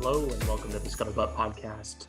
Hello and welcome to the Scuttlebutt Podcast.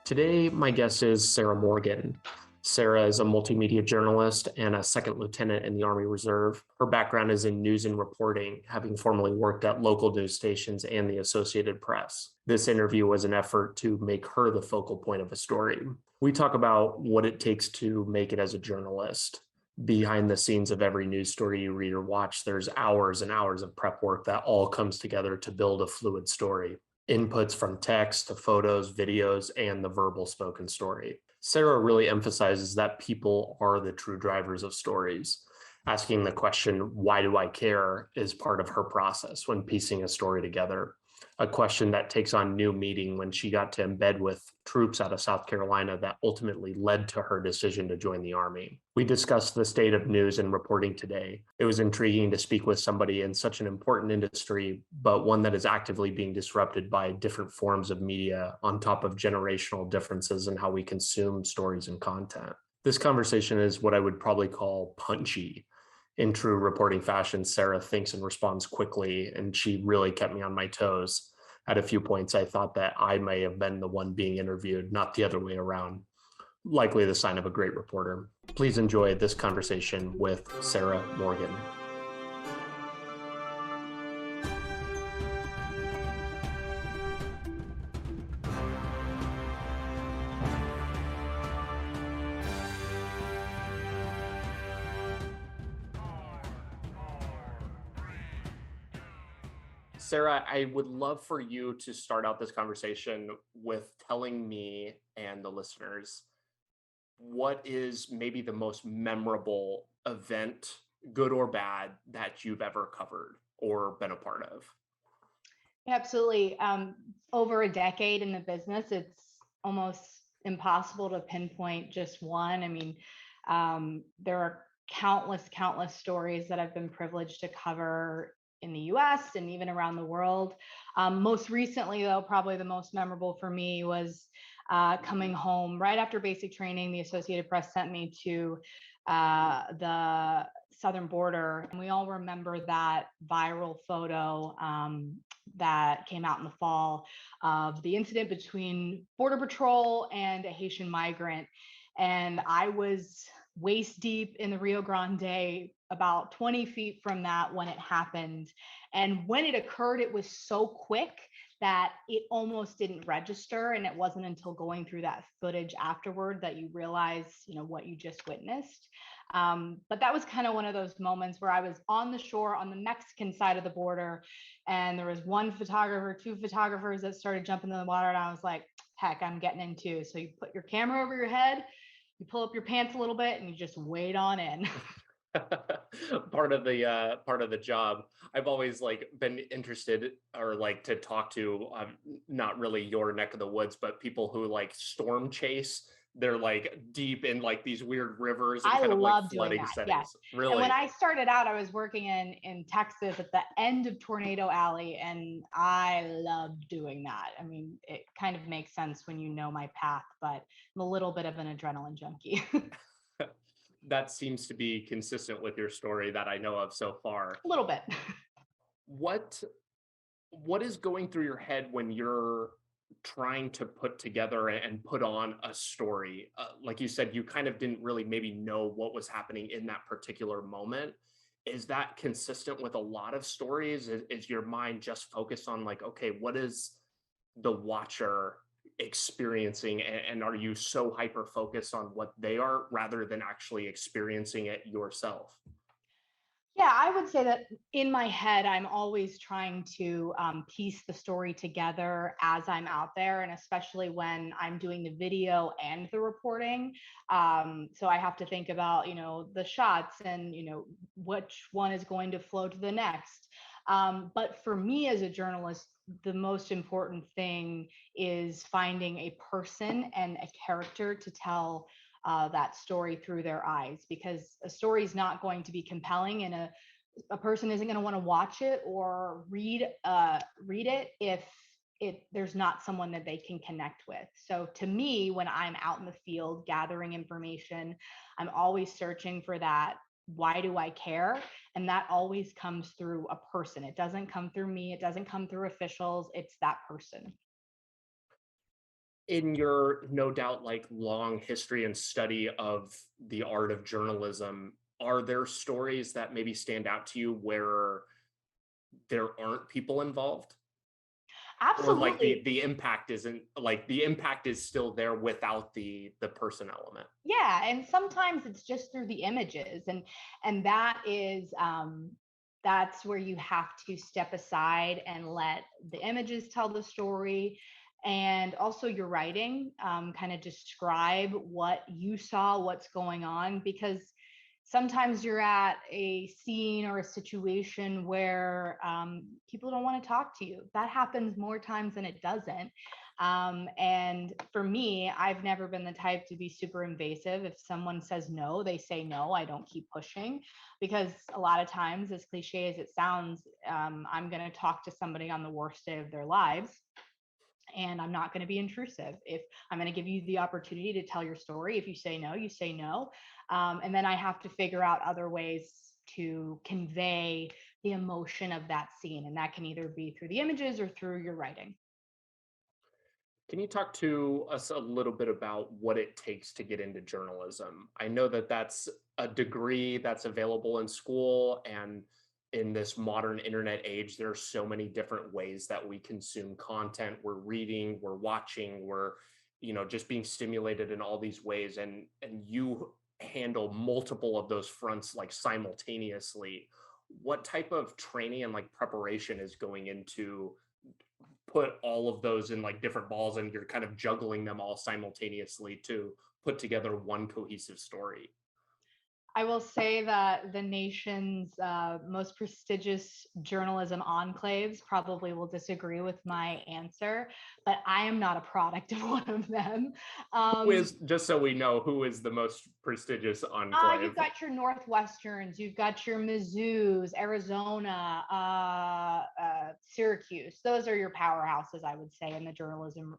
Today, my guest is Sarah Morgan. Sarah is a multimedia journalist and a second lieutenant in the Army Reserve. Her background is in news and reporting, having formerly worked at local news stations and the Associated Press. This interview was an effort to make her the focal point of a story. We talk about what it takes to make it as a journalist. Behind the scenes of every news story you read or watch, there's hours and hours of prep work that all comes together to build a fluid story. Inputs from text to photos, videos, and the verbal spoken story. Sarah really emphasizes that people are the true drivers of stories. Asking the question, why do I care, is part of her process when piecing a story together. A question that takes on new meaning when she got to embed with troops out of South Carolina that ultimately led to her decision to join the Army. We discussed the state of news and reporting today. It was intriguing to speak with somebody in such an important industry, but one that is actively being disrupted by different forms of media on top of generational differences in how we consume stories and content. This conversation is what I would probably call punchy. In true reporting fashion, Sarah thinks and responds quickly, and she really kept me on my toes. At a few points, I thought that I may have been the one being interviewed, not the other way around. Likely the sign of a great reporter. Please enjoy this conversation with Sarah Morgan. Sarah, I would love for you to start out this conversation with telling me and the listeners what is maybe the most memorable event, good or bad, that you've ever covered or been a part of. Absolutely. Over a decade in the business, it's almost impossible to pinpoint just one. There are countless stories that I've been privileged to cover in the US and even around the world. Most recently, though, probably the most memorable for me was coming home right after basic training. The Associated Press sent me to the southern border, and we all remember that viral photo that came out in the fall of the incident between Border Patrol and a Haitian migrant. And I was waist deep in the Rio Grande, about 20 feet from that when it happened. And when it occurred, it was so quick that it almost didn't register. And it wasn't until going through that footage afterward that you realize, what you just witnessed. But that was kind of one of those moments where I was on the shore on the Mexican side of the border, and there was one photographer, two photographers that started jumping in the water, and I was like, heck, I'm getting in too. So you put your camera over your head, you pull up your pants a little bit, and you just wade on in. part of the job. I've always been interested or to talk to not really your neck of the woods, but people who storm chase. They're deep in these weird rivers and I kind of love doing flooding that. settings. Yes. Really. And when I started out, I was working in Texas at the end of Tornado Alley, and I loved doing that. It kind of makes sense when you know my path, but I'm a little bit of an adrenaline junkie. That seems to be consistent with your story that I know of so far. A little bit. What is going through your head when you're trying to put together and put on a story? Like you said, you kind of didn't really maybe know what was happening in that particular moment. Is that consistent with a lot of stories? Is your mind just focused on okay, what is the watcher experiencing, and are you so hyper focused on what they are rather than actually experiencing it yourself? Yeah, I would say that in my head, I'm always trying to piece the story together as I'm out there, and especially when I'm doing the video and the reporting. So I have to think about, the shots and, which one is going to flow to the next. But for me as a journalist, the most important thing is finding a person and a character to tell that story through their eyes, because a story is not going to be compelling, and a person isn't going to want to watch it or read it if there's not someone that they can connect with. So to me, when I'm out in the field gathering information, I'm always searching for that. Why do I care? And that always comes through a person. It doesn't come through me. It doesn't come through officials. It's that person. In your no doubt like long history and study of the art of journalism, are there stories that maybe stand out to you where there aren't people involved? Or like Absolutely. the impact isn't like the impact is still there without the person element. Yeah, and sometimes it's just through the images, and that is that's where you have to step aside and let the images tell the story, and also your writing kind of describe what you saw, what's going on, because sometimes you're at a scene or a situation where people don't want to talk to you. That happens more times than it doesn't. And for me, I've never been the type to be super invasive. If someone says no, they say no. I don't keep pushing, because a lot of times, as cliche as it sounds, I'm going to talk to somebody on the worst day of their lives. And I'm not going to be intrusive. If I'm going to give you the opportunity to tell your story, if you say no, you say no. And then I have to figure out other ways to convey the emotion of that scene. And that can either be through the images or through your writing. Can you talk to us a little bit about what it takes to get into journalism? I know that that's a degree that's available in school, and in this modern internet age, there are so many different ways that we consume content. We're reading, we're watching, we're, just being stimulated in all these ways. And you handle multiple of those fronts like simultaneously. What type of training and like preparation is going into put all of those in like different balls and you're kind of juggling them all simultaneously to put together one cohesive story? I will say that the nation's most prestigious journalism enclaves probably will disagree with my answer, but I am not a product of one of them. Who Um, is, just so we know, who is the most prestigious You've enclave? got your Northwesterns, you've got your Mizzous, Arizona, Syracuse. Those are your powerhouses, I would say, in the journalism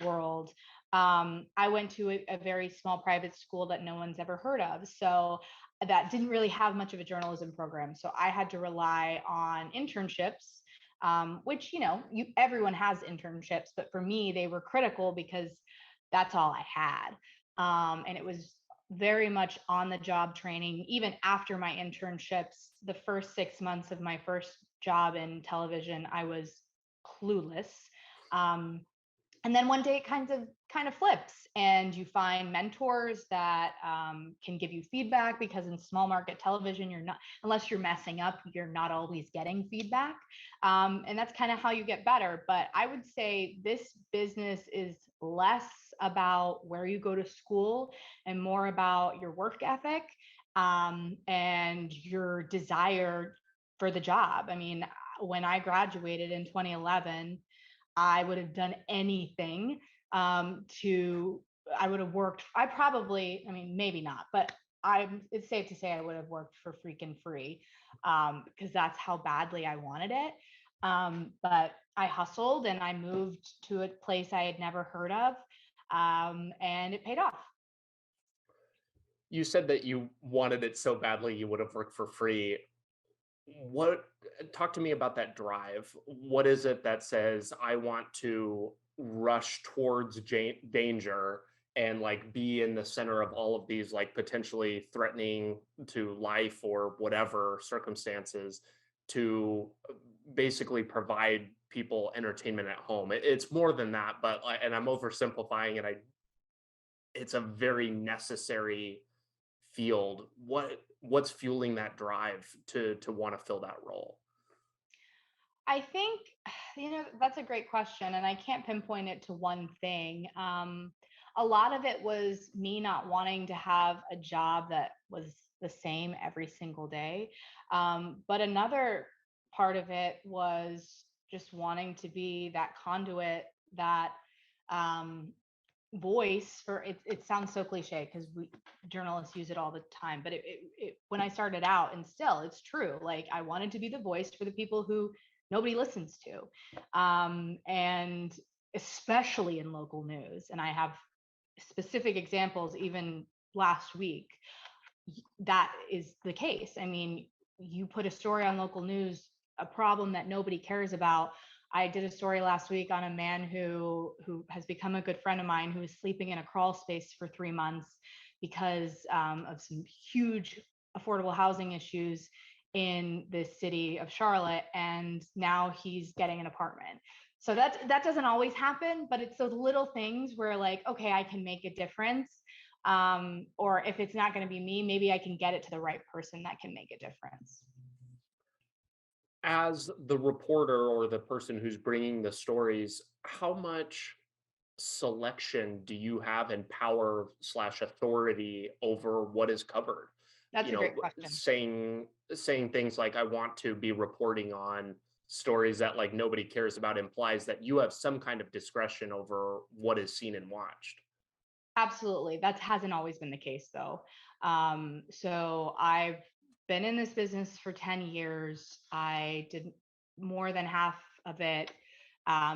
world. I went to a very small private school that no one's ever heard of. So that didn't really have much of a journalism program. So I had to rely on internships, which, everyone has internships, but for me, they were critical because that's all I had. And it was very much on the job training. Even after my internships, the first 6 months of my first job in television, I was clueless. Um, and then one day it kind of flips, and you find mentors that can give you feedback, because in small market television, you're not, unless you're messing up, you're not always getting feedback. And that's kind of how you get better. But I would say this business is less about where you go to school and more about your work ethic, and your desire for the job. I mean, when I graduated in 2011, I would have done anything to, I would have worked. I probably, I mean, maybe not, but it's safe to say I would have worked for freaking free, because that's how badly I wanted it. But I hustled and I moved to a place I had never heard of, and it paid off. You said that you wanted it so badly you would have worked for free. What Talk to me about that drive. What is it that says I want to rush towards danger and like be in the center of all of these like potentially threatening to life or whatever circumstances to basically provide people entertainment at home? It's more than that, but and I'm oversimplifying it. It's a very necessary field. What's fueling that drive to want to fill that role? I think, that's a great question, and I can't pinpoint it to one thing. A lot of it was me not wanting to have a job that was the same every single day. But another part of it was just wanting to be that conduit, that um, voice for it. It sounds so cliche because we journalists use it all the time, but when I started out, and still it's true, like I wanted to be the voice for the people who nobody listens to, and especially in local news. And I have specific examples. Even last week, that is the case. I mean, you put a story on local news, a problem that nobody cares about, I did a story last week on a man who has become a good friend of mine, who is sleeping in a crawl space for 3 months because of some huge affordable housing issues in the city of Charlotte, and now he's getting an apartment. So that doesn't always happen, but it's those little things where, like, okay, I can make a difference. Or if it's not going to be me, maybe I can get it to the right person that can make a difference. As the reporter or the person who's bringing the stories, how much selection do you have and power slash authority over what is covered? That's a great question. Saying things like, I want to be reporting on stories that like nobody cares about implies that you have some kind of discretion over what is seen and watched. Absolutely. That hasn't always been the case, though. So I've been in this business for 10 years. I did more than half of it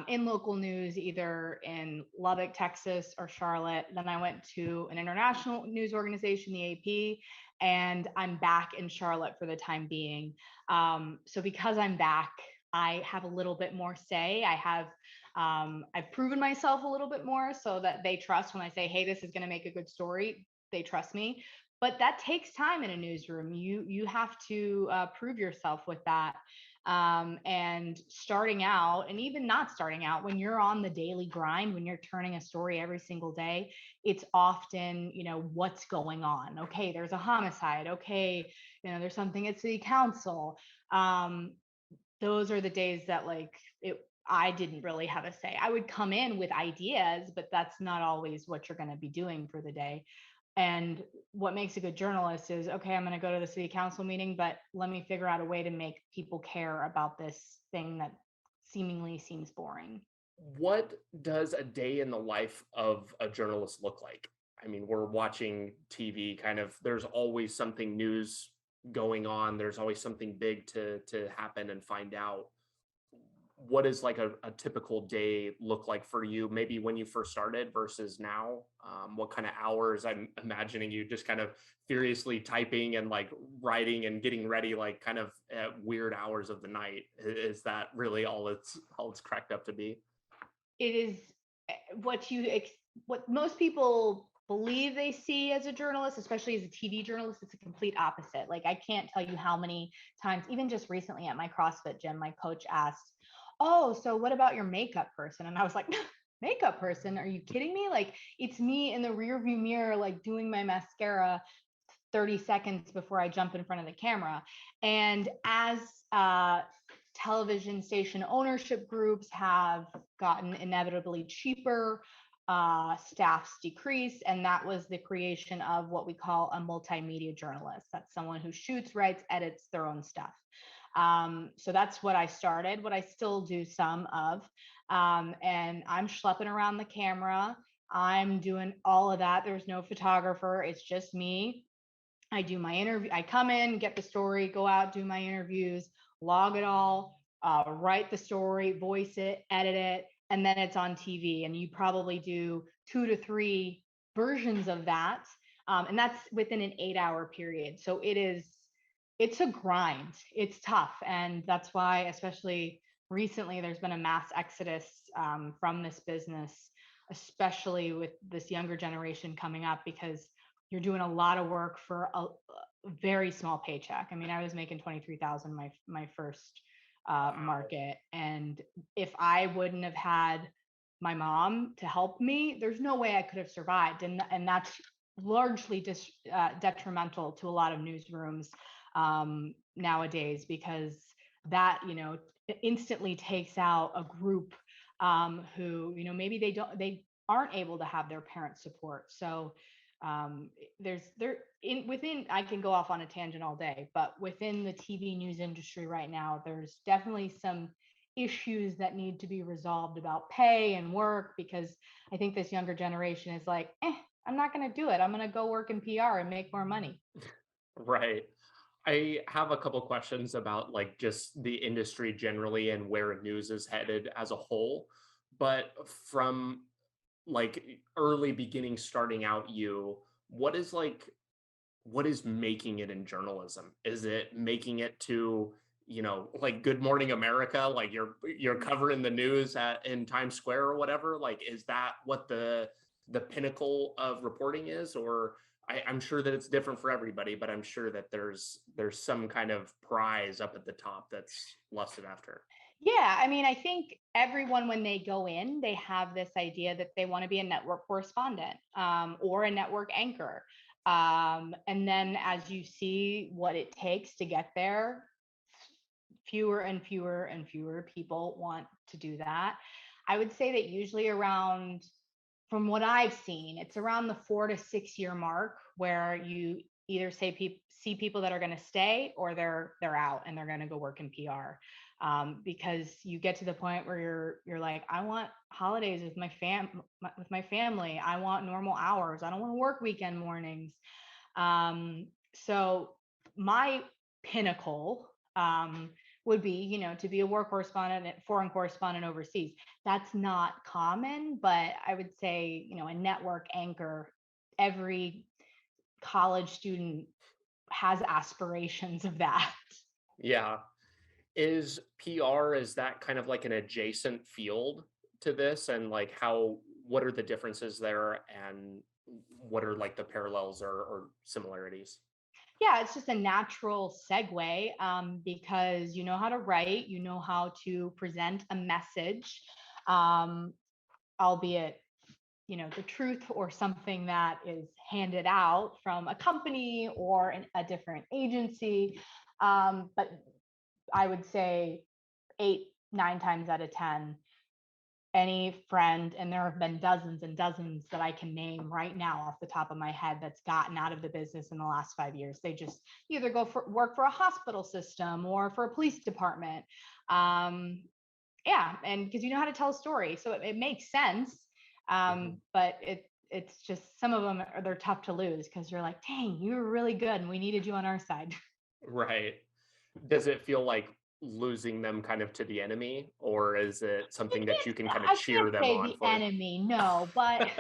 in local news, either in Lubbock, Texas, or Charlotte. Then I went to an international news organization, the AP, and I'm back in Charlotte for the time being. So because I'm back, I have a little bit more say. I've proven myself a little bit more so that they trust when I say, hey, this is going to make a good story. They trust me. But that takes time in a newsroom. You have to prove yourself with that. And starting out, and even not starting out, when you're on the daily grind, when you're turning a story every single day, it's often, what's going on. Okay, there's a homicide. Okay, there's something at city council. Those are the days that, like, I didn't really have a say. I would come in with ideas, but that's not always what you're going to be doing for the day. And what makes a good journalist is, okay, I'm going to go to the city council meeting, but let me figure out a way to make people care about this thing that seemingly seems boring. What does a day in the life of a journalist look like? I mean, we're watching TV kind of, there's always something news going on. There's always something big to happen and find out. What does like a typical day look like for you, maybe when you first started versus now? What kind of hours? I'm imagining you just kind of furiously typing and like writing and getting ready, like kind of at weird hours of the night. Is that really all it's cracked up to be? It is what most people believe they see as a journalist, especially as a TV journalist. It's a complete opposite. Like, I can't tell you how many times, even just recently at my CrossFit gym, my coach asked, oh, so what about your makeup person? And I was like, makeup person? Are you kidding me? Like, it's me in the rear view mirror, like doing my mascara 30 seconds before I jump in front of the camera. And as television station ownership groups have gotten inevitably cheaper, staffs decrease, and that was the creation of what we call a multimedia journalist. That's someone who shoots, writes, edits their own stuff. So that's what I started, what I still do some of. And I'm schlepping around the camera. I'm doing all of that. There's no photographer. It's just me. I do my interview. I come in, get the story, go out, do my interviews, log it all, write the story, voice it, edit it, and then it's on TV. And you probably do 2 to 3 versions of that. And that's within an 8-hour period. So it's a grind. It's tough. And that's why, especially recently, there's been a mass exodus from this business, especially with this younger generation coming up, because you're doing a lot of work for a very small paycheck. I mean, I was making 23,000 my first Wow. market, and if I wouldn't have had my mom to help me, there's no way I could have survived. And that's largely detrimental to a lot of newsrooms nowadays, because that instantly takes out a group who maybe they aren't able to have their parents support. So within, I can go off on a tangent all day, but within the TV news industry right now, there's definitely some issues that need to be resolved about pay and work, because I think this younger generation is like, I'm not going to do it. I'm going to go work in PR and make more money. Right. I have a couple questions about like just the industry generally and where news is headed as a whole. But from like early beginning starting out, what is like what is making it in journalism? Is it making it to like Good Morning America, like you're covering the news in Times Square or whatever. Like, is that what the pinnacle of reporting is? Or I'm sure that it's different for everybody, but I'm sure that there's some kind of prize up at the top that's lusted after. Yeah, I mean, I think everyone, when they go in, they have this idea that they want to be a network correspondent, or a network anchor. And then as you see what it takes to get there, fewer and fewer and fewer people want to do that. I would say that usually around, from what I've seen, it's around the 4 to 6 year mark where you either see people that are going to stay, or they're out and they're going to go work in PR. Because you get to the point where you're like, I want holidays with my family. I want normal hours. I don't want to work weekend mornings. So my pinnacle, would be, to be a war correspondent, foreign correspondent overseas. That's not common, but I would say, a network anchor, every college student has aspirations of that. Yeah. Is PR, is that kind of like an adjacent field to this? And like what are the differences there, and what are like the parallels or similarities? Yeah, it's just a natural segue, because you know how to write, you know how to present a message, um, albeit, the truth or something that is handed out from a company or a different agency. But I would say 8, 9 times out of 10, any friend, and there have been dozens and dozens that I can name right now off the top of my head, that's gotten out of the business in the last 5 years. They just either work for a hospital system or for a police department. Yeah, and because you know how to tell a story, so it makes sense. But it's just, some of them they're tough to lose because you're like, dang, you were really good and we needed you on our side. Right. Does it feel like losing them kind of to the enemy, or is it something that you can kind of I cheer can't them say on the for? enemy, no, but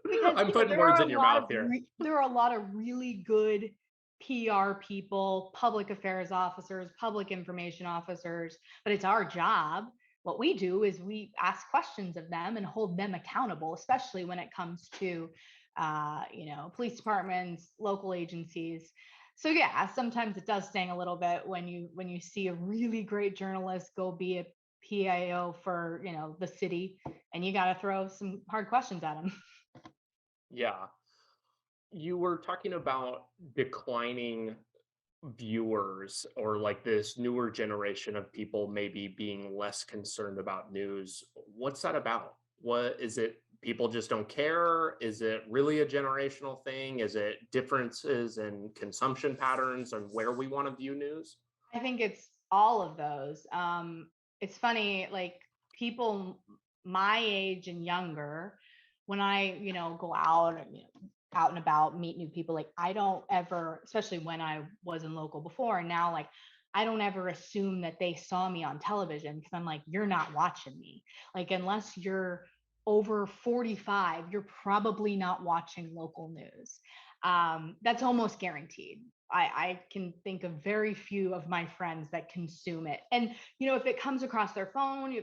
because I'm putting words in your mouth here. there are a lot of really good PR people, public affairs officers, public information officers, but it's our job. What we do is we ask questions of them and hold them accountable, especially when it comes to, police departments, local agencies. So yeah, sometimes it does sting a little bit when you see a really great journalist go be a PIO for, the city, and you got to throw some hard questions at them. Yeah. You were talking about declining viewers, or like this newer generation of people maybe being less concerned about news. What's that about? What is it? People just don't care? Is it really a generational thing? Is it differences in consumption patterns and where we want to view news? I think it's all of those. It's funny, like people my age and younger, when I, go out and, out and about, meet new people, like I don't ever, especially when I was in local before, and now, like, I don't ever assume that they saw me on television, because I'm like, you're not watching me. Like, unless you're over 45, you're probably not watching local news. That's almost guaranteed. I can think of very few of my friends that consume it. And if it comes across their phone,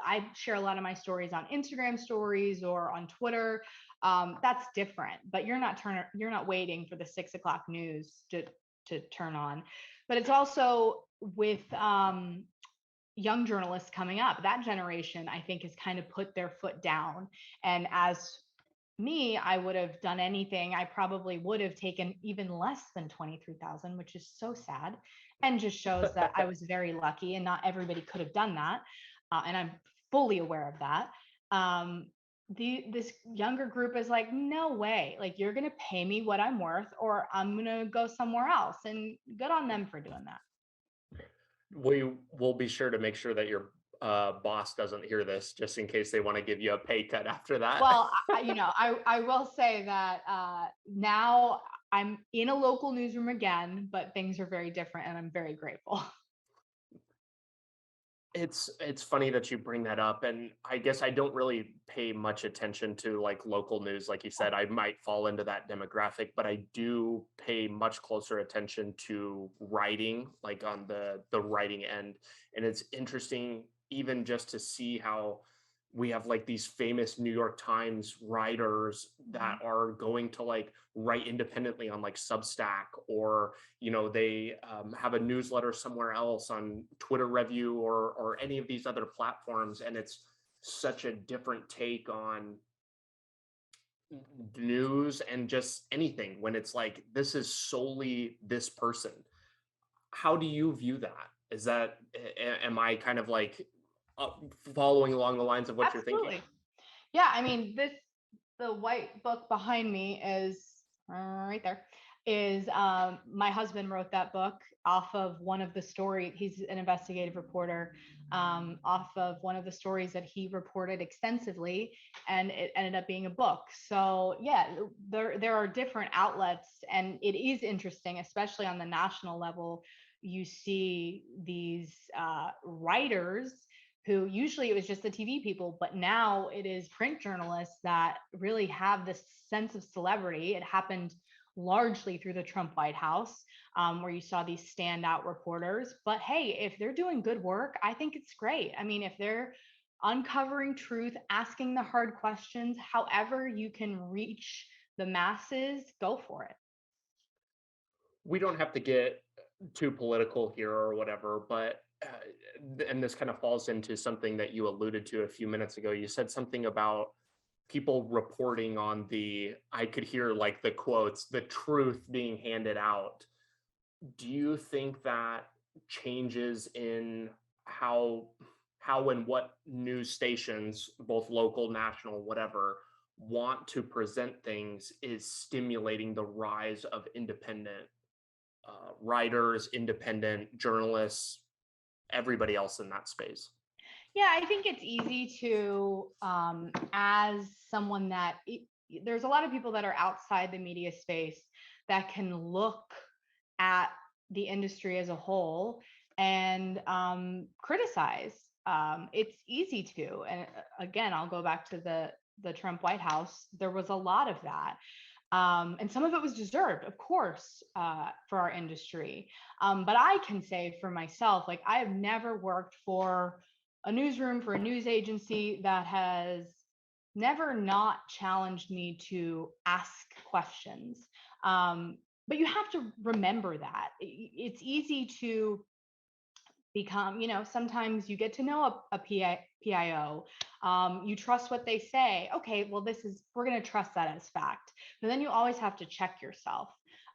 I share a lot of my stories on Instagram stories or on Twitter. That's different. But you're not waiting for the 6 o'clock news to turn on. But it's also with young journalists coming up. That generation, I think, has kind of put their foot down. And as me, I would have done anything. I probably would have taken even less than 23,000, which is so sad, and just shows that I was very lucky and not everybody could have done that. And I'm fully aware of that. This younger group is like, no way, like, you're going to pay me what I'm worth, or I'm going to go somewhere else. And good on them for doing that. We will be sure to make sure that your boss doesn't hear this, just in case they want to give you a pay cut after that. Well, I will say that now I'm in a local newsroom again, but things are very different, and I'm very grateful. It's funny that you bring that up, and I guess I don't really pay much attention to like local news. Like you said, I might fall into that demographic, but I do pay much closer attention to writing, like on the writing end. And it's interesting even just to see how we have like these famous New York Times writers Mhm. that are going to like write independently on like Substack, or they have a newsletter somewhere else on Twitter Review, or any of these other platforms, and it's such a different take on news and just anything when it's like this is solely this person. How do you view that? Is that am I kind of like uh, following along the lines of what you're thinking? Absolutely. Yeah, I mean, the white book behind me is right there. Is my husband wrote that book off of one of the stories. He's an investigative reporter, off of one of the stories that he reported extensively, and it ended up being a book. So yeah, there are different outlets, and it is interesting, especially on the national level. You see these writers who usually it was just the TV people, but now it is print journalists that really have this sense of celebrity. It happened largely through the Trump White House, where you saw these standout reporters. But hey, if they're doing good work, I think it's great. I mean, if they're uncovering truth, asking the hard questions, however you can reach the masses, go for it. We don't have to get too political here or whatever, but and this kind of falls into something that you alluded to a few minutes ago. You said something about people reporting on I could hear like the quotes, the truth being handed out. Do you think that changes in how and what news stations, both local, national, whatever, want to present things is stimulating the rise of independent writers, independent journalists, everybody else in that space? Yeah, I think it's easy to, as someone there's a lot of people that are outside the media space that can look at the industry as a whole and criticize. It's easy to, and again, I'll go back to the Trump White House. There was a lot of that. And some of it was deserved, of course, for our industry. But I can say for myself, like I have never worked for a newsroom for a news agency that has never not challenged me to ask questions. But you have to remember that it's easy to become, sometimes you get to know a PIO. You trust what they say. Okay, well, we're going to trust that as fact. But then you always have to check yourself.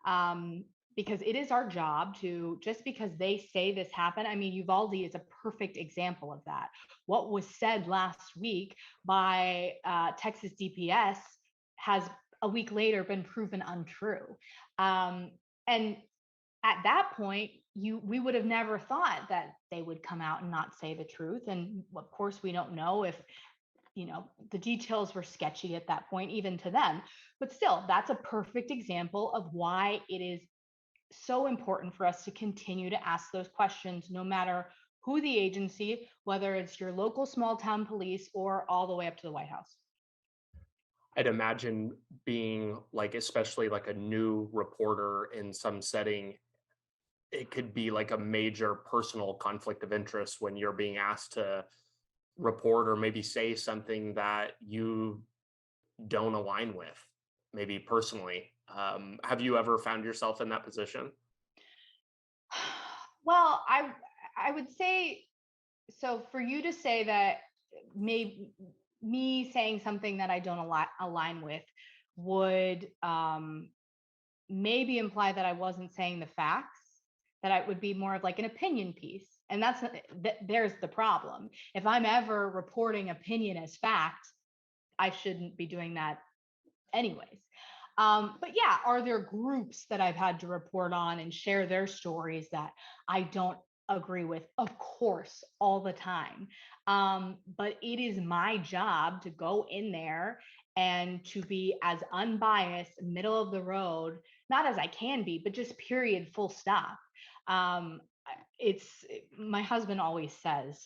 Um, because it is our job to, just because they say this happened. I mean, Uvalde is a perfect example of that. What was said last week by Texas DPS has a week later been proven untrue. And at that point, we would have never thought that they would come out and not say the truth. And of course, we don't know if the details were sketchy at that point, even to them. But still, that's a perfect example of why it is so important for us to continue to ask those questions, no matter who the agency, whether it's your local small town police or all the way up to the White House. I'd imagine being like, especially like a new reporter in some setting, it could be like a major personal conflict of interest when you're being asked to report or maybe say something that you don't align with, maybe personally. Have you ever found yourself in that position? Well, I would say, so for you to say that, maybe me saying something that I don't align with would maybe imply that I wasn't saying the facts, that I would be more of like an opinion piece. And there's the problem. If I'm ever reporting opinion as fact, I shouldn't be doing that anyways. But yeah, are there groups that I've had to report on and share their stories that I don't agree with? Of course, all the time. But it is my job to go in there and to be as unbiased, middle of the road, not as I can be, but just period, full stop. Um, it's my husband always says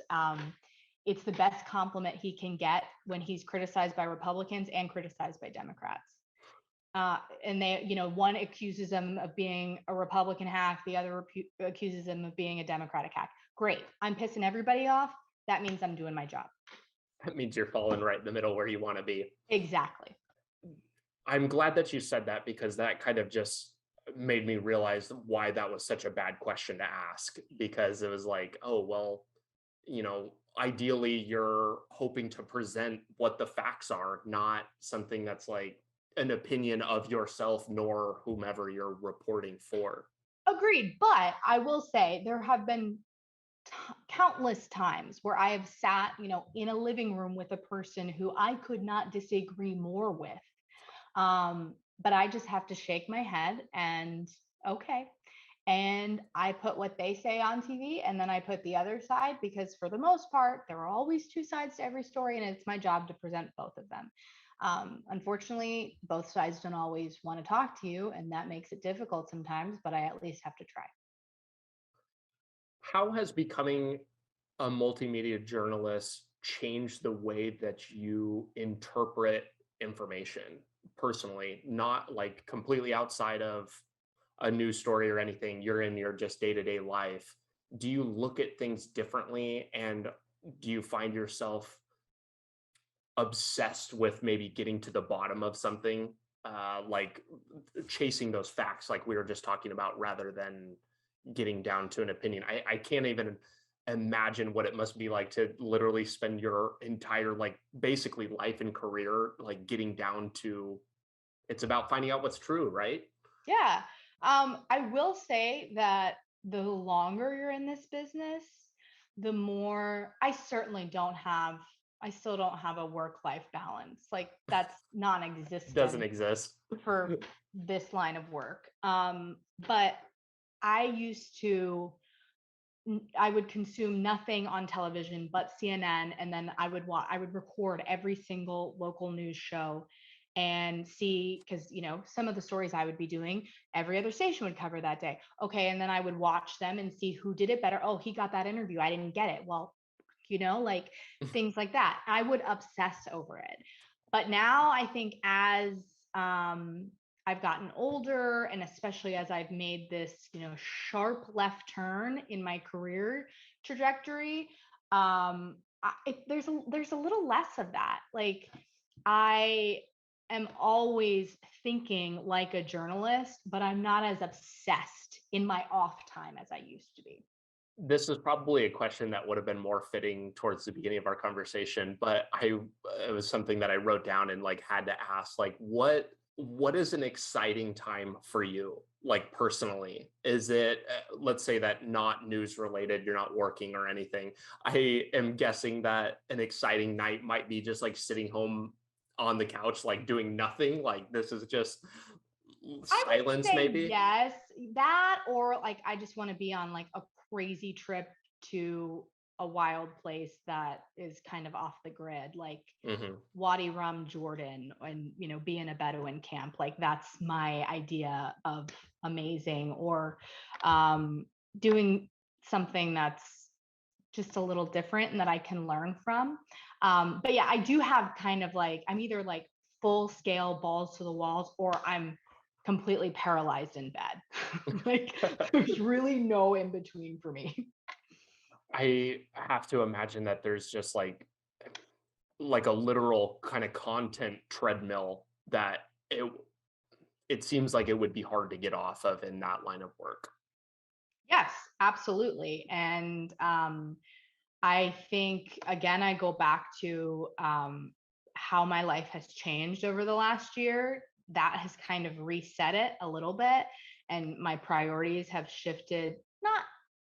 it's the best compliment he can get when he's criticized by Republicans and criticized by Democrats. And they, one accuses him of being a Republican hack, the other accuses him of being a Democratic hack. Great. I'm pissing everybody off. That means I'm doing my job. That means you're falling right in the middle where you want to be. Exactly. I'm glad that you said that, because that kind of just made me realize why that was such a bad question to ask, because it was like, oh, well, ideally you're hoping to present what the facts are, not something that's like an opinion of yourself nor whomever you're reporting for. Agreed. But I will say there have been countless times where I have sat, in a living room with a person who I could not disagree more with. But I just have to shake my head and okay. And I put what they say on TV and then I put the other side, because for the most part, there are always two sides to every story and it's my job to present both of them. Unfortunately, both sides don't always want to talk to you, and that makes it difficult sometimes, but I at least have to try. How has becoming a multimedia journalist changed the way that you interpret information personally, not like completely outside of a news story or anything? You're in your just day-to-day life. Do you look at things differently, and do you find yourself obsessed with maybe getting to the bottom of something, like chasing those facts like we were just talking about, rather than getting down to an opinion? I can't even imagine what it must be like to literally spend your entire, like, basically life and career like getting down to, it's about finding out what's true, right? Yeah. I will say that the longer you're in this business, the more I still don't have a work-life balance. Like that's Doesn't non-existent exist. for this line of work. But I used to, I would consume nothing on television but CNN, and then I would record every single local news show and see, because some of the stories I would be doing, every other station would cover that day. Okay, and then I would watch them and see who did it better. Oh, he got that interview. I didn't get it. Well, like things like that. I would obsess over it. But now I think as I've gotten older, and especially as I've made this, sharp left turn in my career trajectory, there's a little less of that. Like I am always thinking like a journalist, but I'm not as obsessed in my off time as I used to be. This is probably a question that would have been more fitting towards the beginning of our conversation, but it was something that I wrote down and like had to ask, like, what is an exciting time for you, like personally? Is it, let's say that not news related, you're not working or anything. I am guessing that an exciting night might be just like sitting home on the couch, like doing nothing. Like this is just I would silence, say maybe. yes, that, or like I just want to be on like a crazy trip to a wild place that is kind of off the grid, like Hmm. Wadi Rum, Jordan, and be in a Bedouin camp. Like that's my idea of amazing, or doing something that's just a little different and that I can learn from. But yeah, I do have kind of like, I'm either like full scale balls to the walls, or I'm completely paralyzed in bed. Like there's really no in between for me. I have to imagine that there's just like a literal kind of content treadmill that it seems like it would be hard to get off of in that line of work. Yes, absolutely. And I think, again, I go back to how my life has changed over the last year. That has kind of reset it a little bit. And my priorities have shifted, not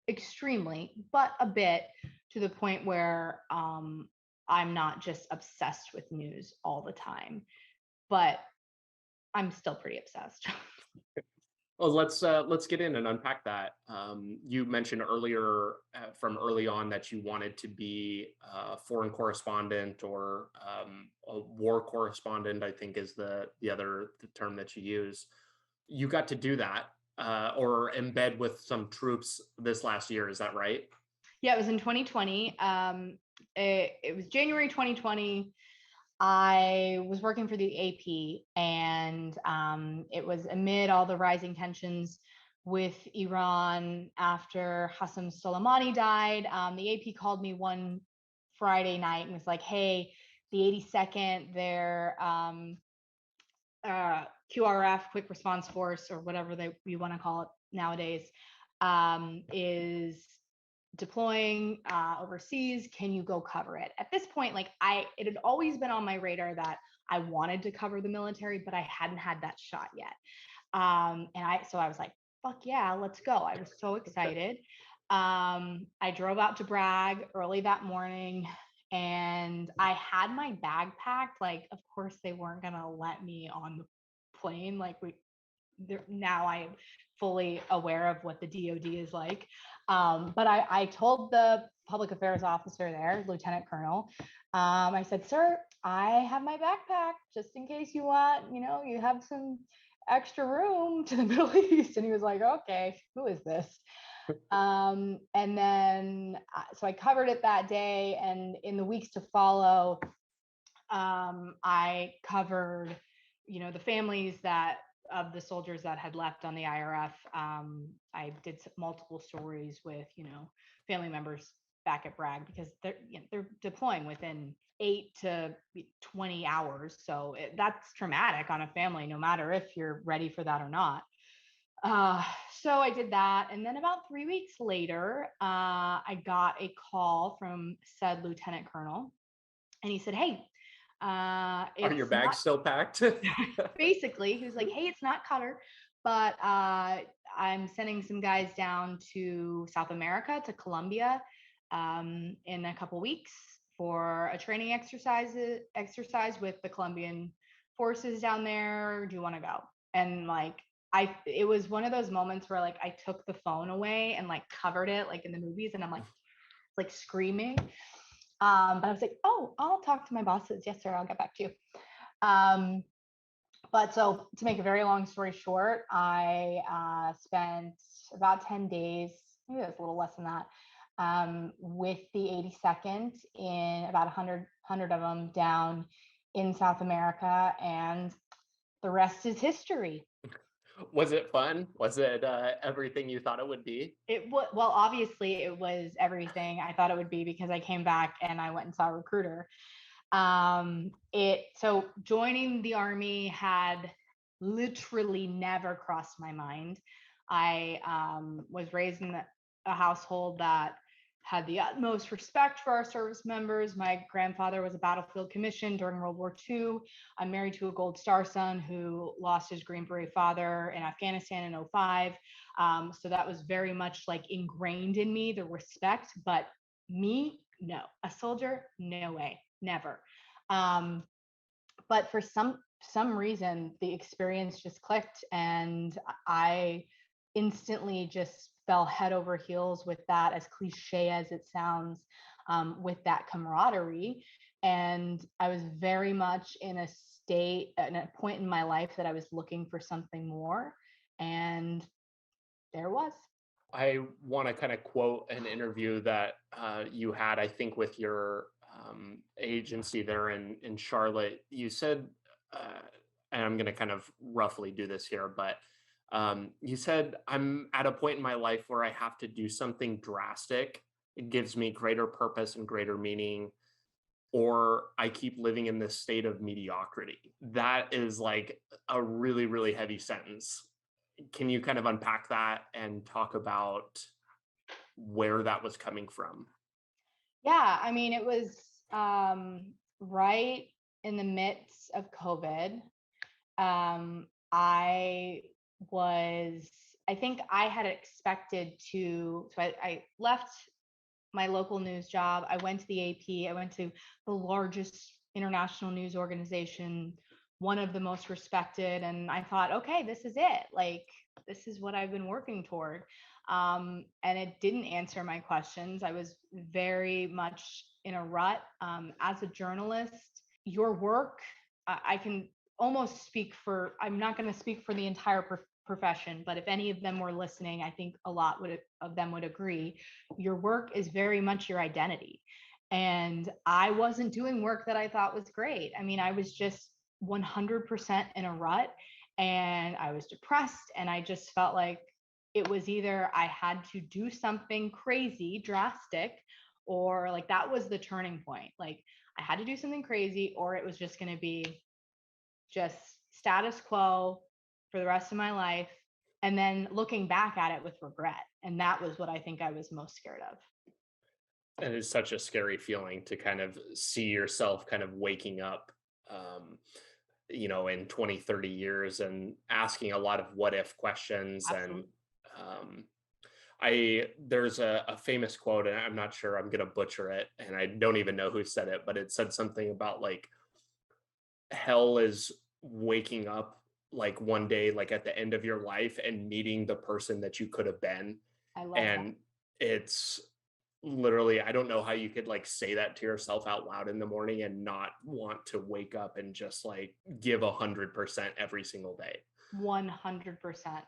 extremely, but a bit, to the point where I'm not just obsessed with news all the time, but I'm still pretty obsessed. Well, let's get in and unpack that. You mentioned earlier, from early on, that you wanted to be a foreign correspondent, or a war correspondent, I think is the term that you use. You got to do that. or embed with some troops this last year. Is that right? Yeah, it was in 2020. It was January 2020. I was working for the AP, and it was amid all the rising tensions with Iran after Hassan Soleimani died. The AP called me one Friday night and was like, "Hey, the 82nd, their QRF, Quick Response Force, or whatever you want to call it nowadays, is deploying overseas. Can you go cover it?" At this point, like it had always been on my radar that I wanted to cover the military, but I hadn't had that shot yet. So I was like, fuck yeah, let's go. I was so excited. I drove out to Bragg early that morning, and I had my bag packed. Like, of course, they weren't gonna let me on the plane. Like now I'm fully aware of what the DoD is like. But I told the public affairs officer there, Lieutenant Colonel, I said, "Sir, I have my backpack just in case you want, you have some extra room to the Middle East." And he was like, "Okay, who is this?" And then, so I covered it that day. And in the weeks to follow, I covered, the families of the soldiers that had left on the IRF. I did multiple stories with, family members back at Bragg, because they're deploying within 8 to 20 hours. So that's traumatic on a family, no matter if you're ready for that or not. So I did that. And then about 3 weeks later, I got a call from said Lieutenant Colonel. And he said, "Hey, Are your it's bags not," still packed? basically, he was like, "Hey, it's not Cutter, but I'm sending some guys down to South America, to Colombia, in a couple weeks for a training exercise with the Colombian forces down there. Do you want to go?" And like, it was one of those moments where like I took the phone away and like covered it like in the movies, and I'm like screaming. But I was like, "Oh, I'll talk to my bosses. Yes, sir. I'll get back to you." But so to make a very long story short, I spent about 10 days, maybe it was a little less than that, with the 82nd, in about 100 of them down in South America. And the rest is history. Was it fun? Was it everything you thought it would be? Well, obviously it was everything I thought it would be, because I came back and I went and saw a recruiter. So joining the Army had literally never crossed my mind. I was raised in a household that had the utmost respect for our service members. My grandfather was a battlefield commissioned during World War II. I'm married to a Gold Star son who lost his Green Beret father in Afghanistan in 2005. So that was very much like ingrained in me, the respect. But me, no. A soldier, no way, never. But for some reason, the experience just clicked, and I instantly just fell head over heels with that, as cliche as it sounds, with that camaraderie. And I was very much in a point in my life that I was looking for something more. And there was. I want to kind of quote an interview that you had, I think, with your agency there in Charlotte. You said, and I'm going to kind of roughly do this here, but you said, "I'm at a point in my life where I have to do something drastic. It gives me greater purpose and greater meaning, or I keep living in this state of mediocrity." That is like a really, really heavy sentence. Can you kind of unpack that and talk about where that was coming from? Yeah, I mean, it was right in the midst of COVID. I was, I think I had expected so I left my local news job. I went to the AP. I went to the largest international news organization, one of the most respected. And I thought, okay, this is it. Like, this is what I've been working toward. And it didn't answer my questions. I was very much in a rut. As a journalist, your work, I can almost speak for, I'm not going to speak for the entire profession, but if any of them were listening, I think a lot of them would agree. Your work is very much your identity. And I wasn't doing work that I thought was great. I mean, I was just 100% in a rut, and I was depressed, and I just felt like it was either I had to do something crazy, drastic, or like that was the turning point. Like I had to do something crazy, or it was just going to be just status quo for the rest of my life. And then looking back at it with regret. And that was what I think I was most scared of. And it's such a scary feeling to kind of see yourself kind of waking up, um, in 20, 30 years and asking a lot of what if questions. And Absolutely. um, there's a famous quote, and I'm not sure, I'm going to butcher it, and I don't even know who said it, but it said something about like hell is waking up like one day, like at the end of your life, and meeting the person that you could have been. I love that. And it's literally, I don't know how you could like say that to yourself out loud in the morning and not want to wake up and just like give 100% every single day. 100%.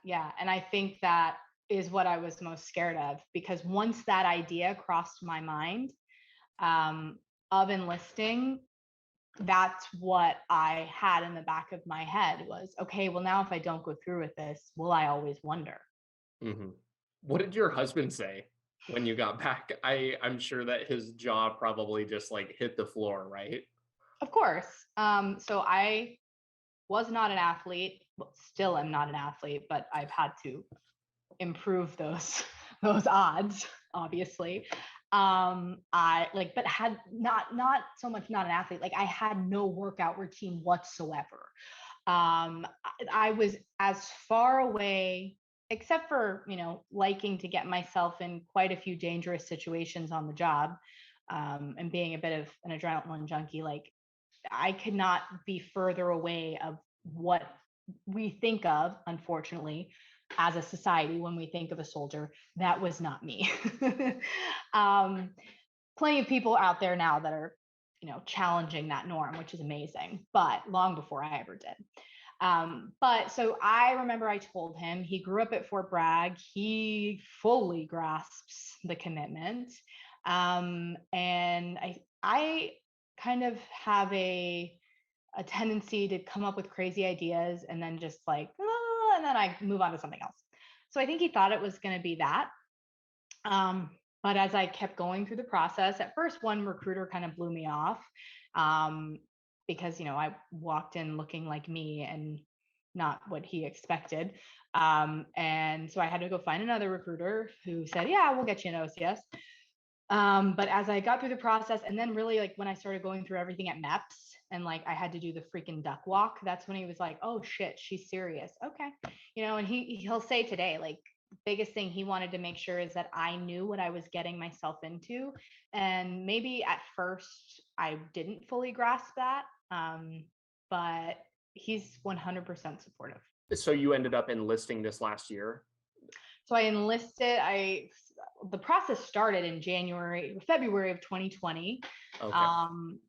Yeah. And I think that is what I was most scared of, because once that idea crossed my mind, um, of enlisting, that's what I had in the back of my head was, okay, well, now if I don't go through with this, will I always wonder? Hmm. What did your husband say when you got back? I'm sure that his jaw probably just like hit the floor, right? Of course. So I was not an athlete, still am not an athlete, but I've had to improve those those odds, obviously. I like, but had not so much not an athlete, like I had no workout routine whatsoever. I was as far away, except for, liking to get myself in quite a few dangerous situations on the job, and being a bit of an adrenaline junkie. Like I could not be further away of what we think of, unfortunately, as a society when we think of a soldier. That was not me. um, Plenty of people out there now that are, challenging that norm, which is amazing, but long before I ever did. But so I remember I told him, he grew up at Fort Bragg. He fully grasps the commitment. And I kind of have a tendency to come up with crazy ideas and then just like, and then I move on to something else. So I think he thought it was going to be that. Um, but as I kept going through the process, at first one recruiter kind of blew me off, um, because I walked in looking like me and not what he expected. And so I had to go find another recruiter who said, "Yeah, we'll get you an OCS." But as I got through the process, and then really like when I started going through everything at MEPS, and like I had to do the freaking duck walk, that's when he was like, "Oh shit, she's serious." Okay. And he'll say today, like, biggest thing he wanted to make sure is that I knew what I was getting myself into. And maybe at first I didn't fully grasp that. But he's 100% supportive. So you ended up enlisting this last year? So I enlisted, the process started in February of 2020. Okay. Um,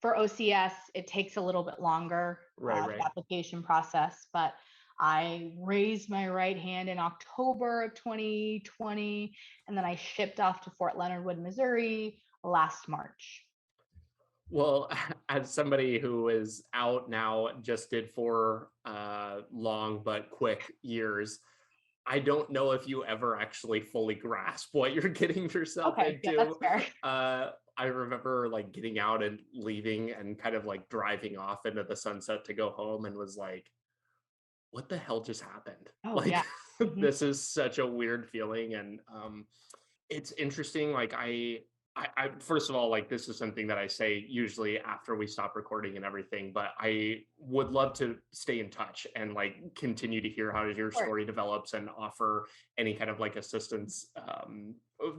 for OCS, it takes a little bit longer, Right. the application process, but I raised my right hand in October of 2020, and then I shipped off to Fort Leonard Wood, Missouri last March. Well, as somebody who is out now, just did 4 long but quick years, I don't know if you ever actually fully grasp what you're getting yourself Okay, yeah, that's into. fair. I remember like getting out and leaving and kind of like driving off into the sunset to go home, and was like, what the hell just happened? Oh Like, yeah. Mhm. this is such a weird feeling. And it's interesting. Like I first of all, like this is something that I say usually after we stop recording and everything, but I would love to stay in touch and like continue to hear how your Of course. story develops and offer any kind of like assistance,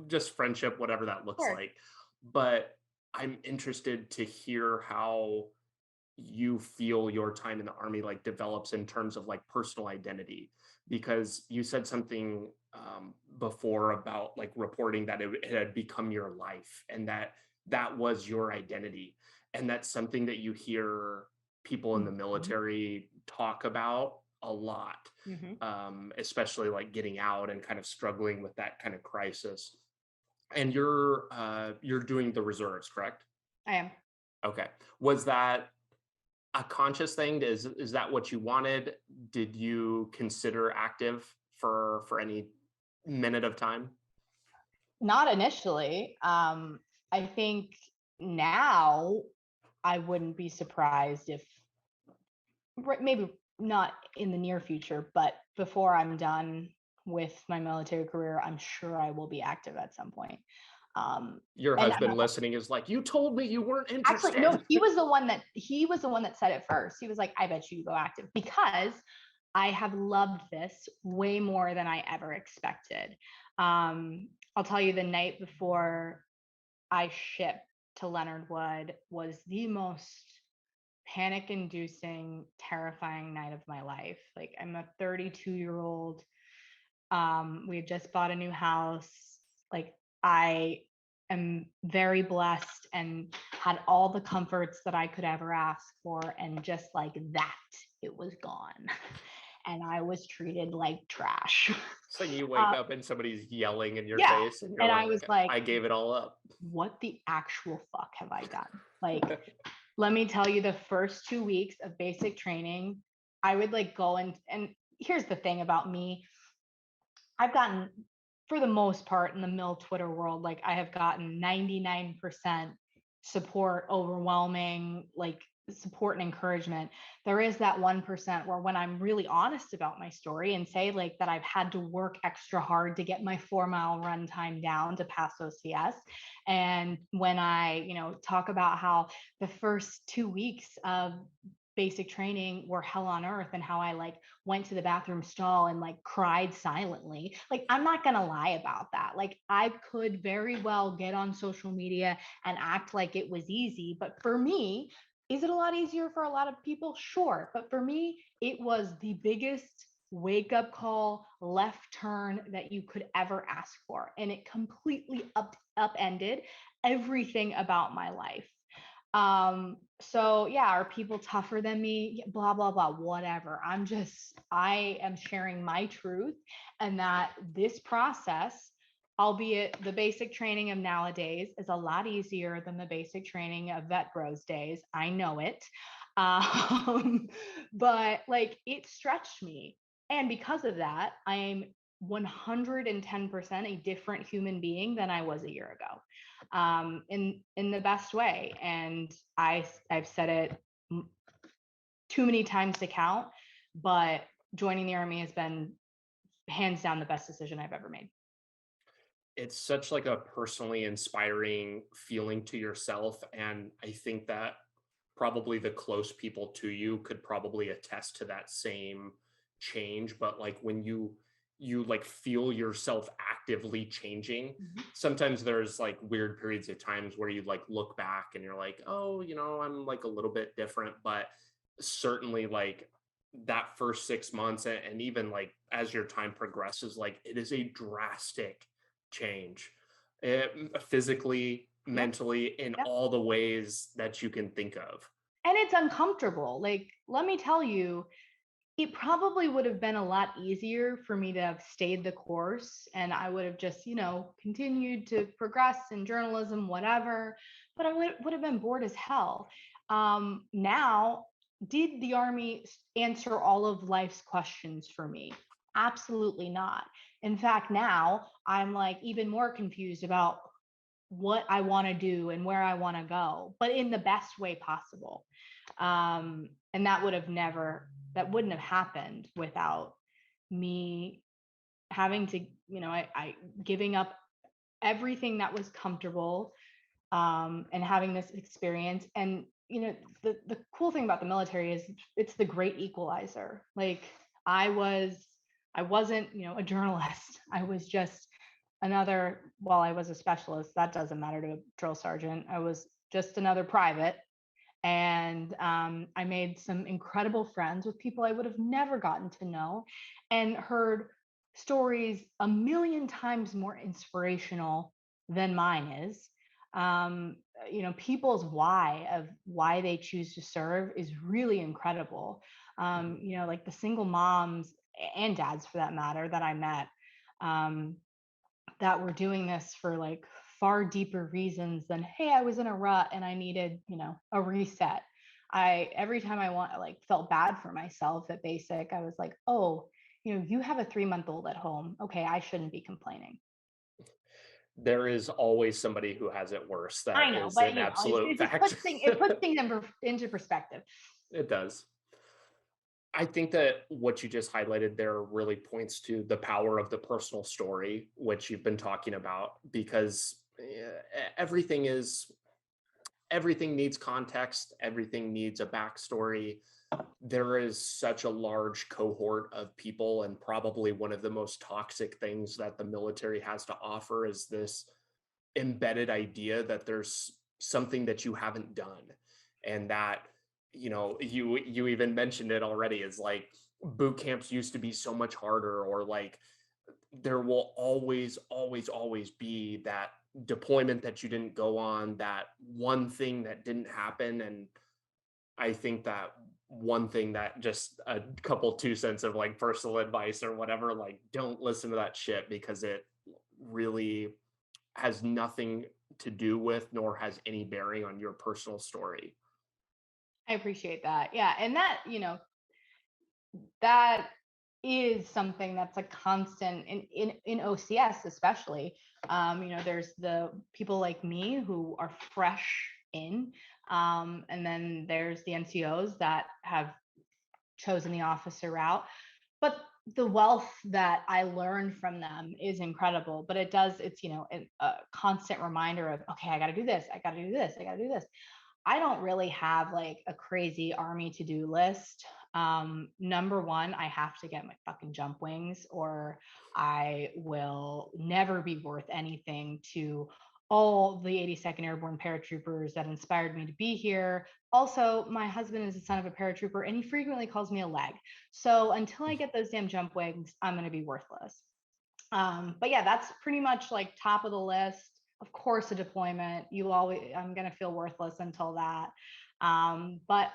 just friendship, whatever that Of looks course. like. But I'm interested to hear how you feel your time in the army like develops in terms of like personal identity, because you said something before about like reporting that it had become your life, and that was your identity. And that's something that you hear people in the Mhm. military talk about a lot, Mm-hmm. especially like getting out and kind of struggling with that kind of crisis. And you're doing the reserves, correct? I am. Okay. Was that a conscious thing? Is that what you wanted? Did you consider active for any minute of time? Not initially. I think now I wouldn't be surprised if maybe not in the near future, but before I'm done with my military career, I'm sure I will be active at some point. Your And husband listening is like, you told me you weren't actually, no, interested. he was the one that said it first. He was like, I bet you go active, because I have loved this way more than I ever expected. I'll tell you, the night before I shipped to Leonard Wood was the most panic inducing, terrifying night of my life. Like, I'm a 32-year-old. We had just bought a new house. Like, I am very blessed and had all the comforts that I could ever ask for. And just like that, it was gone. And I was treated like trash. So you wake up and somebody's yelling in your Yeah. face and you're And I like, was like, I gave it all up. what the actual fuck have I done? Like, let me tell you, the first 2 weeks of basic training, I would like go and here's the thing about me. I've gotten, for the most part, in the mill Twitter world, like I have gotten 99% support, overwhelming, like support and encouragement. There is that 1% where, when I'm really honest about my story and say like that I've had to work extra hard to get my 4-mile run time down to pass OCS. And when I, talk about how the first 2 weeks of basic training were hell on earth, and how I like went to the bathroom stall and like cried silently. Like, I'm not going to lie about that. Like, I could very well get on social media and act like it was easy. But for me, is it a lot easier for a lot of people? Sure. But for me, it was the biggest wake up call, left turn that you could ever ask for. And it completely upended everything about my life. So yeah, are people tougher than me? Blah, blah, blah, whatever. I am sharing my truth, and that this process, albeit the basic training of nowadays, is a lot easier than the basic training of vet bros days. I know it. Um, but like, it stretched me. And because of that, I'm 110% a different human being than I was a year ago, in the best way. And I've said it too many times to count, but joining the Army has been hands down the best decision I've ever made. It's such like a personally inspiring feeling to yourself. And I think that probably the close people to you could probably attest to that same change. But like when you like feel yourself actively changing, Mhm. sometimes there's like weird periods of times where you like look back and you're like, oh, I'm like a little bit different. But certainly like that first 6 months, and even like as your time progresses, like it is a drastic change, physically, Yep. mentally, in Yep. all the ways that you can think of. And it's uncomfortable. Like, let me tell you, it probably would have been a lot easier for me to have stayed the course, and I would have just, continued to progress in journalism, whatever. But I would have been bored as hell. Now, did the Army answer all of life's questions for me? Absolutely not. In fact, now I'm like even more confused about what I want to do and where I want to go, but in the best way possible. And that wouldn't have happened without me having to, I giving up everything that was comfortable, and having this experience. And, the cool thing about the military is it's the great equalizer. Like, I wasn't, a journalist. I was just while I was a specialist, that doesn't matter to a drill sergeant. I was just another private. And I made some incredible friends with people I would have never gotten to know, and heard stories a million times more inspirational than mine is. People's why they choose to serve is really incredible. like the single moms and dads for that matter that I met, that were doing this for like far deeper reasons than, hey, I was in a rut and I needed, a reset. Every time like felt bad for myself at basic, I was like, oh, you have a 3-month-old at home. Okay, I shouldn't be complaining. There is always somebody who has it worse. I That know, is but an absolute it just fact. puts things into perspective. It does. I think that what you just highlighted there really points to the power of the personal story, which you've been talking about, because everything is everything needs context, everything needs a backstory. There is such a large cohort of people, and probably one of the most toxic things that the military has to offer is this embedded idea that there's something that you haven't done, and that you even mentioned it already, is like boot camps used to be so much harder, or like there will always be that deployment that you didn't go on, that one thing that didn't happen. And I think that one thing, that just a couple 2 cents of like personal advice or whatever, like don't listen to that shit, because it really has nothing to do with, nor has any bearing on your personal story. I appreciate that. Yeah. And that, that is something that's a constant in OCS, especially. There's the people like me who are fresh in, and then there's the NCOs that have chosen the officer route. But the wealth that I learned from them is incredible. But it's a constant reminder of, okay, I got to do this, I got to do this, I got to do this. I don't really have like a crazy army to-do list. Number one, I have to get my fucking jump wings, or I will never be worth anything to all the 82nd Airborne paratroopers that inspired me to be here. Also, my husband is the son of a paratrooper and he frequently calls me a leg. So until I get those damn jump wings, I'm going to be worthless. But yeah, that's pretty much like top of the list. Of course, a deployment. I'm gonna feel worthless until that. But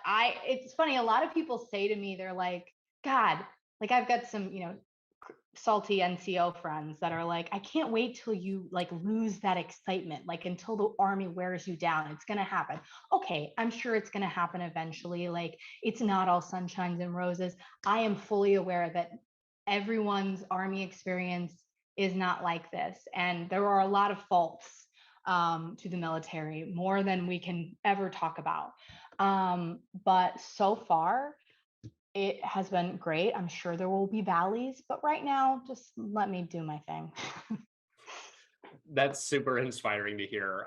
it's funny. A lot of people say to me, they're like, God, like I've got some, salty NCO friends that are like, I can't wait till you like lose that excitement, like until the army wears you down. It's gonna happen. Okay, I'm sure it's gonna happen eventually. Like it's not all sunshines and roses. I am fully aware that everyone's army experience is not like this. And there are a lot of faults to the military, more than we can ever talk about. But so far, it has been great. I'm sure there will be valleys, but right now, just let me do my thing. That's super inspiring to hear.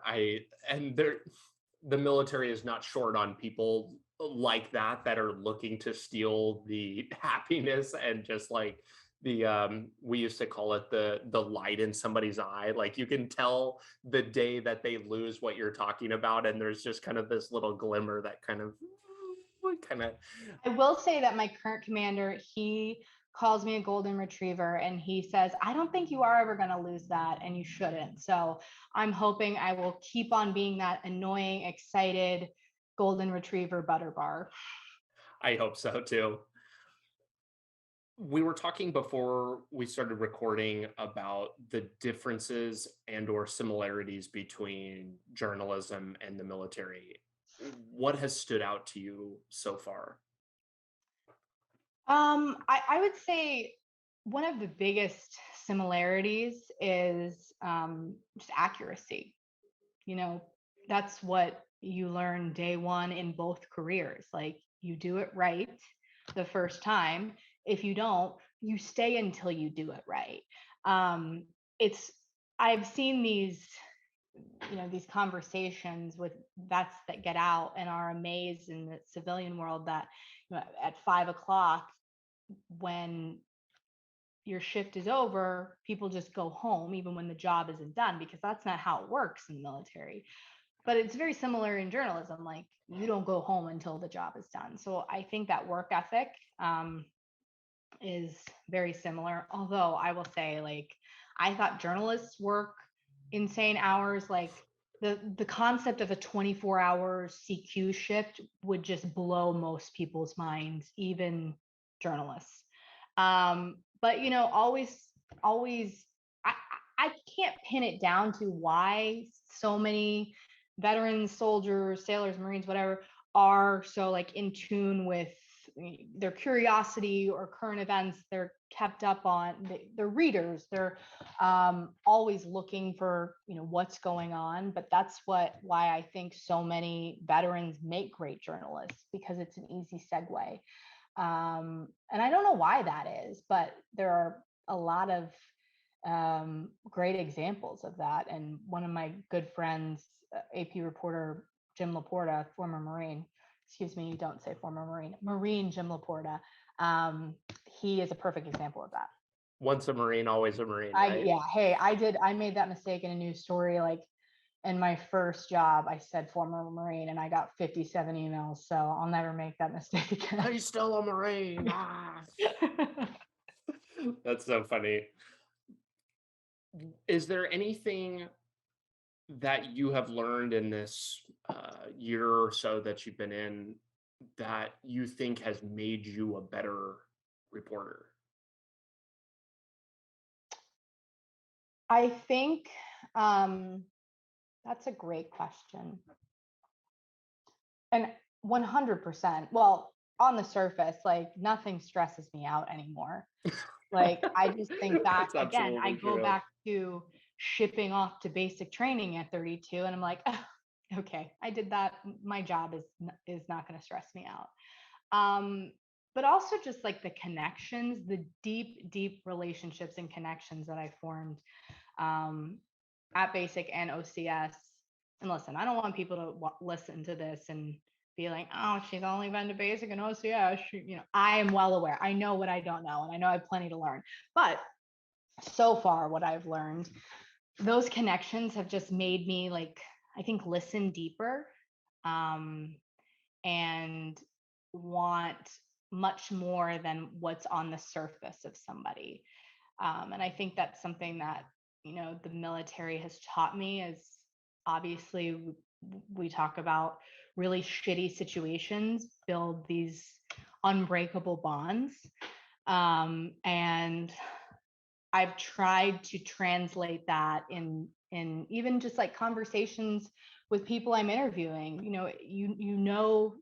The military is not short on people like that are looking to steal the happiness, and just like we used to call it the light in somebody's eye. Like you can tell the day that they lose what you're talking about, and there's just kind of this little glimmer that kind of I will say that my current commander, he calls me a golden retriever and he says, I don't think you are ever going to lose that and you shouldn't. So I'm hoping I will keep on being that annoying, excited golden retriever butter bar. I hope so too. We were talking before we started recording about the differences and or similarities between journalism and the military. What has stood out to you so far? I would say one of the biggest similarities is just accuracy. You know, that's what you learn day one in both careers. Like you do it right the first time. If you don't, you stay until you do it right. It's I've seen these conversations with vets that get out and are amazed in the civilian world that at 5 o'clock, when your shift is over, people just go home even when the job isn't done, because that's not how it works in the military. But it's very similar in journalism. Like you don't go home until the job is done. So I think that work ethic is very similar. Although I will say, like, I thought journalists work insane hours. Like the concept of a 24-hour CQ shift would just blow most people's minds, even journalists. But always, I, I can't pin it down to why so many veterans, soldiers, sailors, Marines, whatever, are so like in tune with their curiosity or current events. They're kept up on. They're readers. They're always looking for what's going on. But that's why I think so many veterans make great journalists, because it's an easy segue. And I don't know why that is, but there are a lot of great examples of that. And one of my good friends, AP reporter Jim Laporta, former Marine, excuse me, don't say former Marine Jim Laporta, he is a perfect example of that. Once a Marine, always a Marine, right? Hey, I made that mistake in a news story. Like in my first job, I said former Marine and I got 57 emails. So I'll never make that mistake again. He's still a Marine. Ah. That's so funny. Is there anything that you have learned in this year or so that you've been in that you think has made you a better reporter? I think that's a great question. And 100%. Well, on the surface, like nothing stresses me out anymore. Like I just think back again, I go true. back to shipping off to basic training at 32 and I'm like, oh, okay, I did that. My job is not going to stress me out. But also just like the connections, the deep relationships and connections that I formed at basic and OCS. And listen, I don't want people to listen to this and be like, oh, she's only been to basic and OCS. I am well aware. I know what I don't know, and I know I have plenty to learn. But so far, what I've learned, those connections have just made me, like, I think, listen deeper, and want much more than what's on the surface of somebody. And I think that's something that the military has taught me. Is obviously we talk about really shitty situations build these unbreakable bonds, and I've tried to translate that in even just like conversations with people I'm interviewing. You know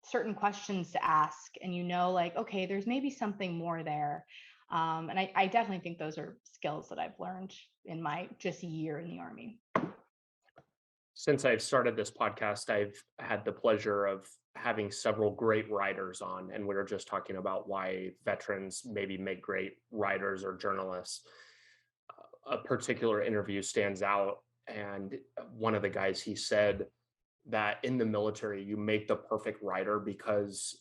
certain questions to ask, and like, okay, there's maybe something more there. And I definitely think those are skills that I've learned in my just year in the Army. Since I've started this podcast, I've had the pleasure of having several great writers on, and we were just talking about why veterans maybe make great writers or journalists. A particular interview stands out, and one of the guys, he said that in the military, you make the perfect writer because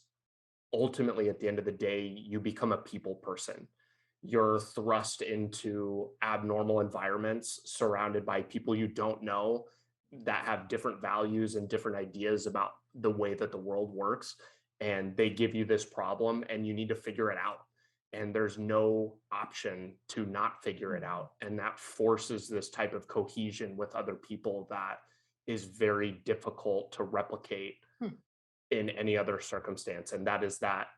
ultimately, at the end of the day, you become a people person. You're thrust into abnormal environments surrounded by people you don't know that have different values and different ideas about the way that the world works. And they give you this problem and you need to figure it out. And there's no option to not figure it out. And that forces this type of cohesion with other people that is very difficult to replicate in any other circumstance. And that is that,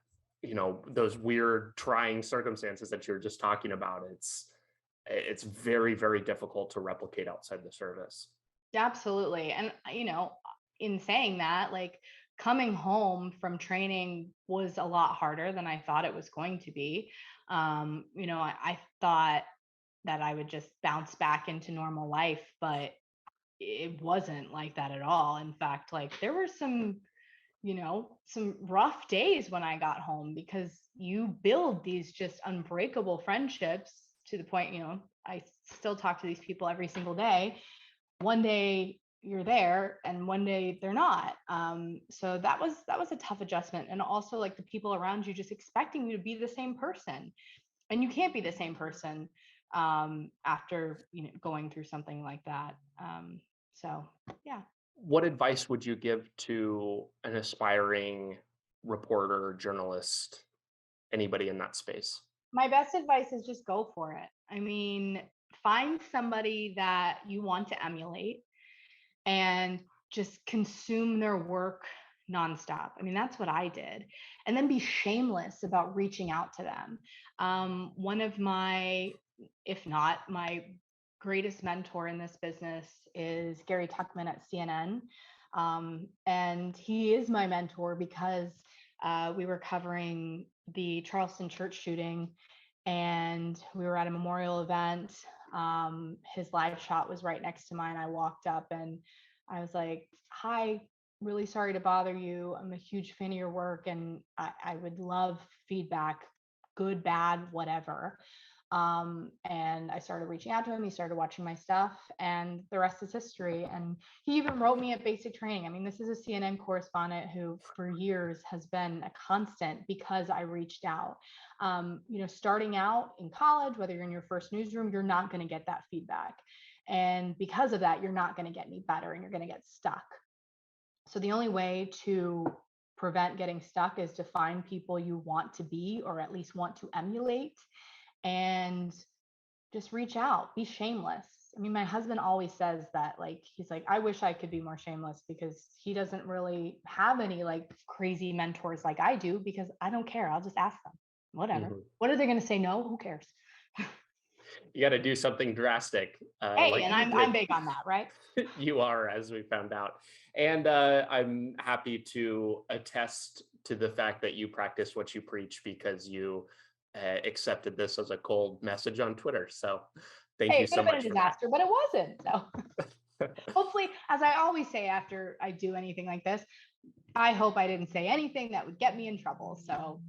those weird trying circumstances that you're just talking about. It's very, very difficult to replicate outside the service. Absolutely. And in saying that, like, coming home from training was a lot harder than I thought it was going to be. I thought that I would just bounce back into normal life, but it wasn't like that at all. In fact, like, there were some rough days when I got home, because you build these just unbreakable friendships to the point, I still talk to these people every single day. One day you're there and one day they're not. So that was a tough adjustment. And also, like, the people around you just expecting you to be the same person, and you can't be the same person after going through something like that. So yeah. What advice would you give to an aspiring reporter, journalist, anybody in that space? My best advice is just go for it. I mean, find somebody that you want to emulate. and just consume their work nonstop. I mean, that's what I did. And then be shameless about reaching out to them. One of my, if not my greatest mentor in this business is Gary Tuckman at CNN. And he is my mentor because we were covering the Charleston church shooting and we were at a memorial event. His live shot was right next to mine. I walked up and I was like, "Hi, really sorry to bother you. I'm a huge fan of your work and I would love feedback, good, bad, whatever." And I started reaching out to him. He started watching my stuff, and the rest is history. And he even wrote me at basic training. I mean, this is a CNN correspondent who for years has been a constant because I reached out. Starting out in college, whether you're in your first newsroom, you're not going to get that feedback. And because of that, you're not going to get any better and you're going to get stuck. So the only way to prevent getting stuck is to find people you want to be, or at least want to emulate, and just reach out, be shameless. I mean, my husband always says that, like, he's like, I wish I could be more shameless because he doesn't really have any like crazy mentors like I do, because I don't care. I'll just ask them, whatever. Mm-hmm. What are they going to say? No, who cares? You got to do something drastic. Hey, like and I'm big on that, right? You are, as we found out. And I'm happy to attest to the fact that you practice what you preach, because you accepted this as a cold message on Twitter. So thank you It could so have been much a for that. disaster, but it wasn't. So hopefully, as I always say after I do anything like this, I hope I didn't say anything that would get me in trouble. So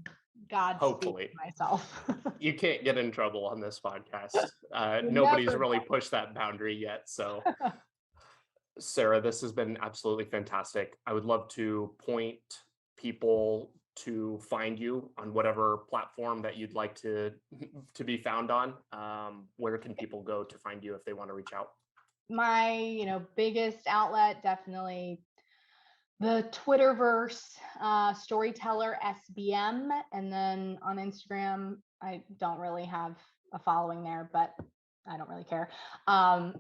God, Hopefully. myself. You can't get in trouble on this podcast. You Nobody's never really know. pushed that boundary yet. So Sarah, this has been absolutely fantastic. I would love to point people to find you on whatever platform that you'd like to be found on. Where can people go to find you if they want to reach out? My biggest outlet, definitely the Twitterverse, Storyteller SBM, and then on Instagram, I don't really have a following there, but I don't really care.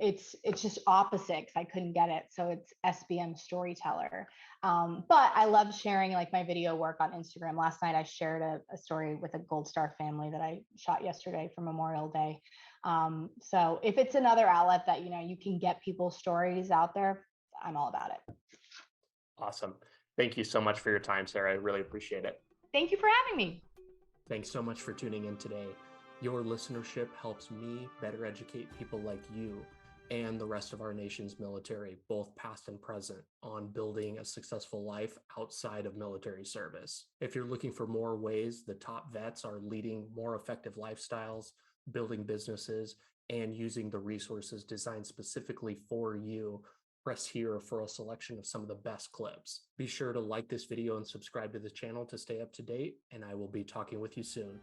It's just opposite because I couldn't get it, so it's SBM Storyteller. But I love sharing like my video work on Instagram. Last night I shared a story with a Gold Star family that I shot yesterday for Memorial Day. So if it's another outlet that you can get people's stories out there, I'm all about it. Awesome. Thank you so much for your time, Sarah. I really appreciate it. Thank you for having me. Thanks so much for tuning in today. Your listenership helps me better educate people like you and the rest of our nation's military, both past and present, on building a successful life outside of military service. If you're looking for more ways the top vets are leading more effective lifestyles, building businesses, and using the resources designed specifically for you, press here for a selection of some of the best clips. Be sure to like this video and subscribe to the channel to stay up to date, and I will be talking with you soon.